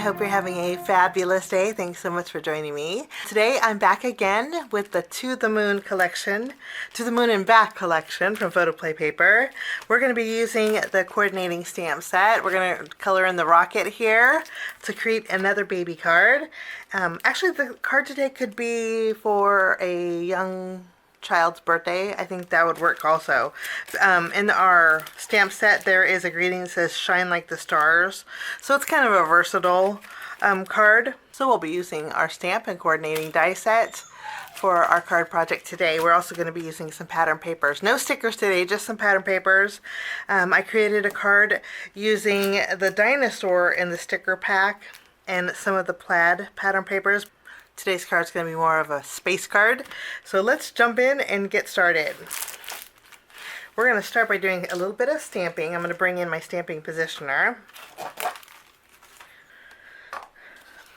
hope you're having a fabulous day. Thanks so much for joining me. Today I'm back again with the To the Moon collection, To the Moon and Back collection from Photoplay Paper. We're going to be using the coordinating stamp set. We're going to color in the rocket here to create another baby card. Actually, the card today could be for a young child's birthday. I think that would work also. In our stamp set there is a greeting that says shine like the stars, so it's kind of a versatile card. So we'll be using our stamp and coordinating die set for our card project today. We're also going to be using some pattern papers. No stickers today, just some pattern papers. I created a card using the dinosaur in the sticker pack and some of the plaid pattern papers. Today's card is going to be more of a space card. So let's jump in and get started. We're going to start by doing a little bit of stamping. I'm going to bring in my stamping positioner.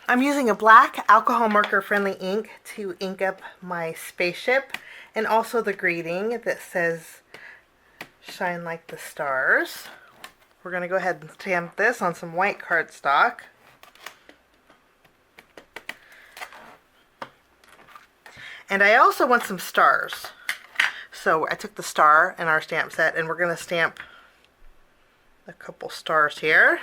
I'm using a black alcohol marker friendly ink to ink up my spaceship and also the greeting that says shine like the stars. We're going to go ahead and stamp this on some white cardstock. And I also want some stars. So I took the star in our stamp set and we're going to stamp a couple stars here.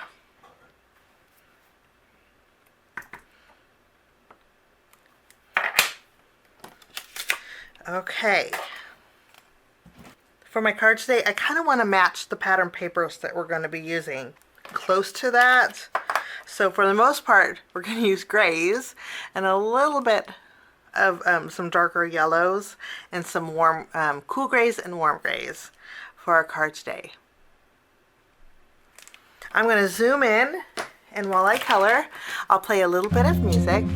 Okay. For my card today, I kind of want to match the pattern papers that we're going to be using close to that. So for the most part, we're going to use grays and a little bit of some darker yellows and some warm, cool grays and warm grays for our card today. I'm going to zoom in, and while I color, I'll play a little bit of music,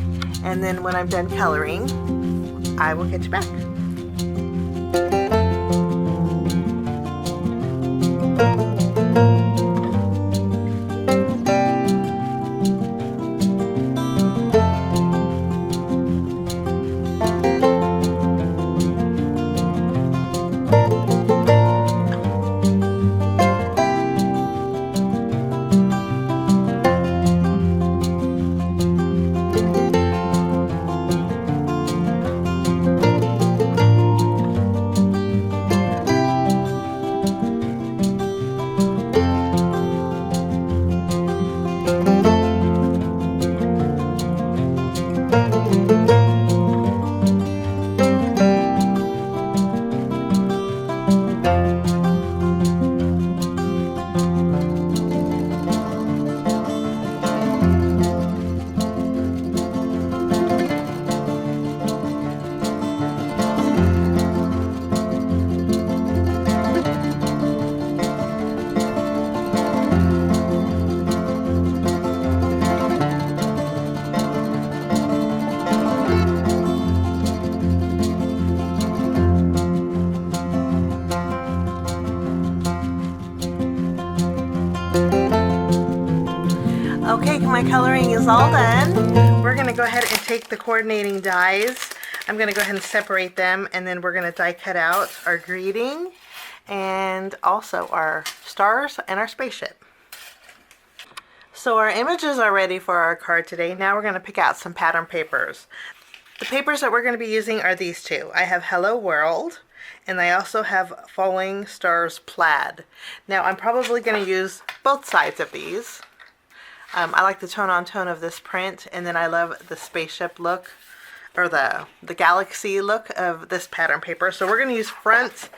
and then when I'm done coloring, I will get you back. Okay, my coloring is all done. We're going to go ahead and take the coordinating dies. I'm going to go ahead and separate them, and then we're going to die cut out our greeting and also our stars and our spaceship. So our images are ready for our card today. Now we're going to pick out some pattern papers. The papers that we're going to be using are these two. I have Hello World, and I also have Falling Stars Plaid. Now I'm probably going to use both sides of these. I like the tone-on-tone of this print, and then I love the spaceship look, or the galaxy look of this pattern paper. So we're going to use front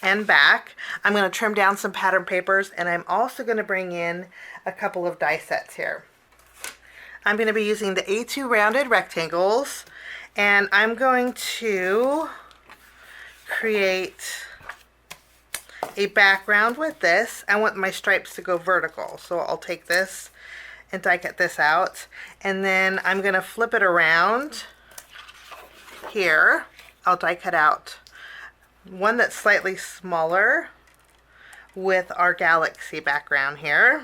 and back. I'm going to trim down some pattern papers, and I'm also going to bring in a couple of die sets here. I'm going to be using the A2 rounded rectangles, and I'm going to create a background with this. I want my stripes to go vertical, so I'll take this and die cut this out, and then I'm going to flip it around here. I'll die cut out one that's slightly smaller with our galaxy background here,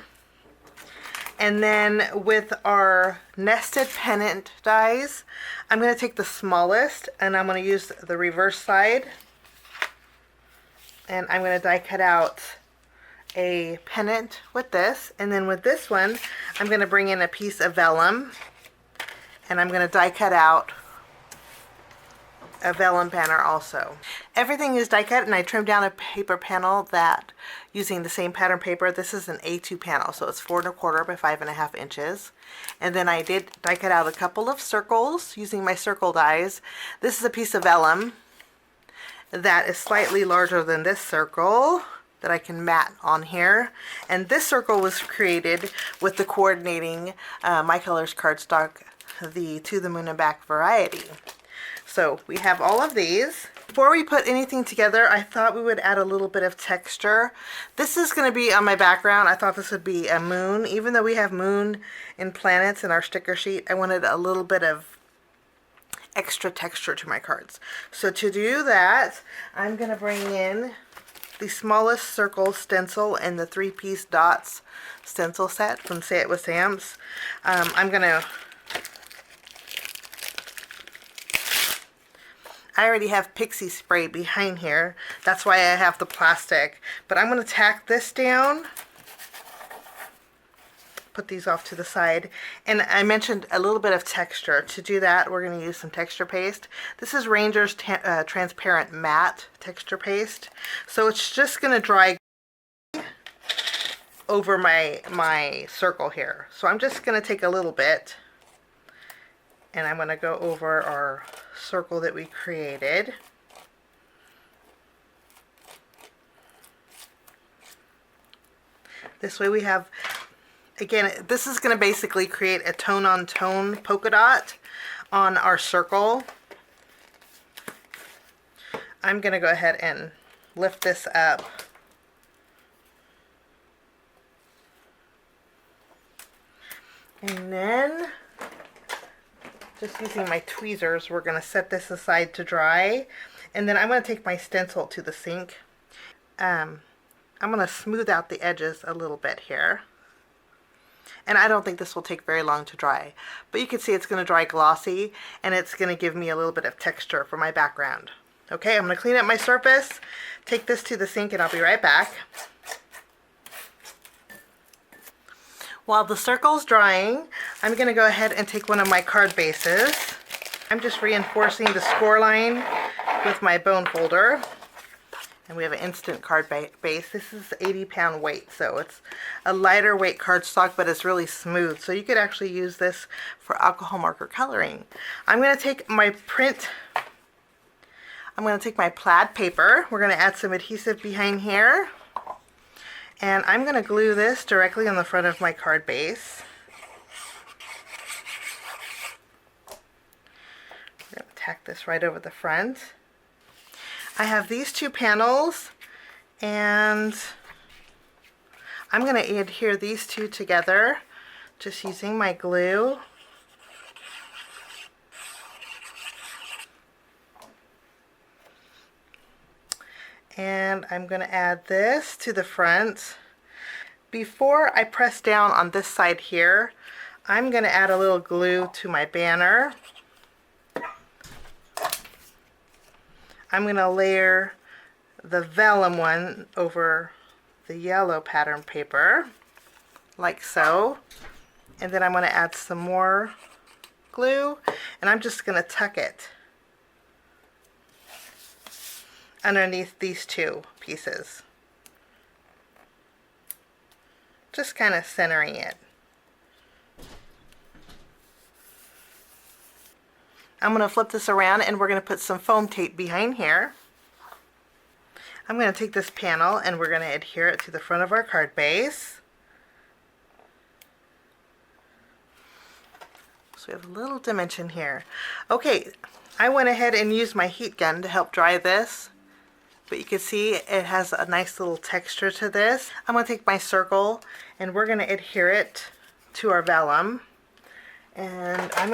and then with our nested pennant dies, I'm going to take the smallest and I'm going to use the reverse side, and I'm going to die cut out a pennant with this, and then with this one I'm going to bring in a piece of vellum, and I'm going to die cut out a vellum banner also. Everything is die cut, and I trimmed down a paper panel that using the same pattern paper. This is an A2 panel, so it's 4 1/4 by 5.5 inches. And then I did die cut out a couple of circles using my circle dies. This is a piece of vellum that is slightly larger than this circle that I can mat on here. And this circle was created with the coordinating My Colors cardstock, the To the Moon and Back variety. So we have all of these. Before we put anything together, I thought we would add a little bit of texture. This is going to be on my background. I thought this would be a moon. Even though we have moon and planets in our sticker sheet, I wanted a little bit of extra texture to my cards. So to do that, I'm going to bring in the smallest circle stencil in the 3-piece dots stencil set from Say It With Stamps. I already have pixie spray behind here. That's why I have the plastic. But I'm going to tack this down. Put these off to the side. And I mentioned a little bit of texture. To do that, we're going to use some texture paste. This is Ranger's transparent matte texture paste. So it's just going to dry over my circle here. So I'm just going to take a little bit, and I'm going to go over our circle that we created. This way we have, again, this is going to basically create a tone-on-tone polka dot on our circle. I'm going to go ahead and lift this up. And then, just using my tweezers, we're going to set this aside to dry. And then I'm going to take my stencil to the sink. I'm going to smooth out the edges a little bit here. And I don't think this will take very long to dry. But you can see it's going to dry glossy, and it's going to give me a little bit of texture for my background. Okay, I'm going to clean up my surface, take this to the sink, and I'll be right back. While the circle's drying, I'm going to go ahead and take one of my card bases. I'm just reinforcing the score line with my bone folder. And we have an instant card base. This is 80-pound weight, so it's a lighter weight cardstock, but it's really smooth. So you could actually use this for alcohol marker coloring. I'm going to take my plaid paper. We're going to add some adhesive behind here. And I'm going to glue this directly on the front of my card base. We're going to tack this right over the front. I have these two panels, and I'm going to adhere these two together just using my glue. And I'm going to add this to the front. Before I press down on this side here, I'm going to add a little glue to my banner. I'm going to layer the vellum one over the yellow pattern paper, like so. And then I'm going to add some more glue, and I'm just going to tuck it underneath these two pieces. Just kind of centering it. I'm going to flip this around, and we're going to put some foam tape behind here. I'm going to take this panel, and we're going to adhere it to the front of our card base. So we have a little dimension here. Okay, I went ahead and used my heat gun to help dry this. But you can see it has a nice little texture to this. I'm going to take my circle, and we're going to adhere it to our vellum. And I'm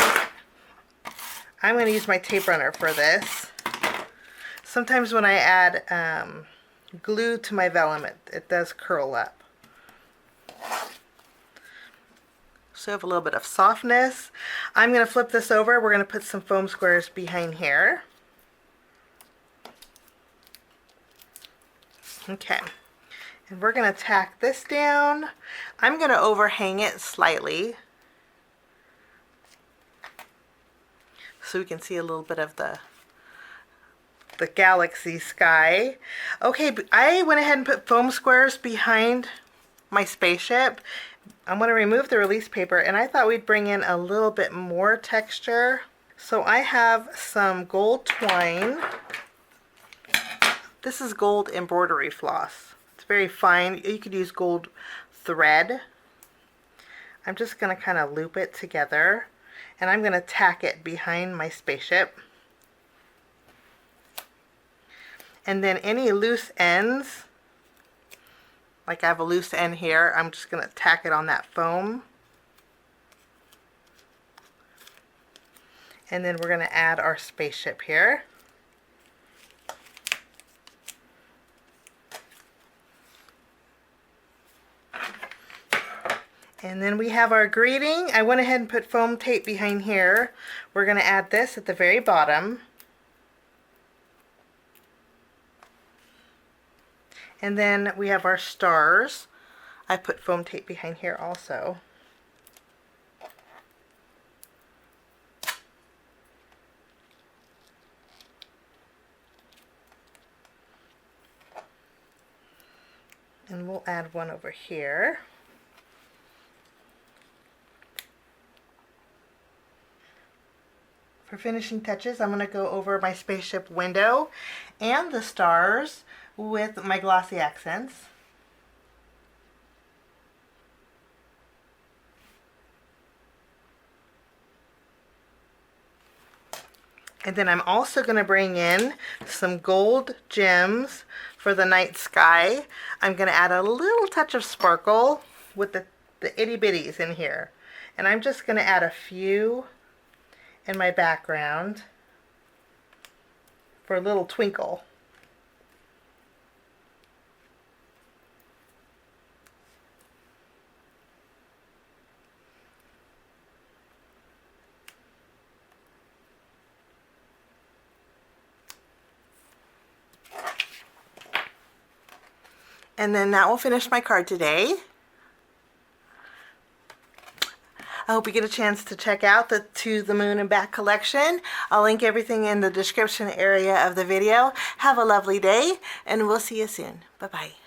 going to use my tape runner for this. Sometimes when I add glue to my vellum, it does curl up. So I have a little bit of softness. I'm going to flip this over. We're going to put some foam squares behind here. Okay, And we're going to tack this down. I'm going to overhang it slightly so we can see a little bit of the galaxy sky. Okay, I went ahead and put foam squares behind my spaceship. I'm going to remove the release paper, and I thought we'd bring in a little bit more texture. So I have some gold twine. This is gold embroidery floss. It's very fine. You could use gold thread. I'm just going to kind of loop it together, and I'm going to tack it behind my spaceship. And then any loose ends, like I have a loose end here, I'm just going to tack it on that foam. And then we're going to add our spaceship here. And then we have our greeting. I went ahead and put foam tape behind here. We're going to add this at the very bottom. And then we have our stars. I put foam tape behind here also. And we'll add one over here. For finishing touches, I'm going to go over my spaceship window and the stars with my Glossy Accents. And then I'm also going to bring in some gold gems for the night sky. I'm going to add a little touch of sparkle with the itty bitties in here. And I'm just going to add a few in my background for a little twinkle. And then that will finish my card today. I hope you get a chance to check out the To the Moon and Back collection. I'll link everything in the description area of the video. Have a lovely day, and we'll see you soon. Bye-bye.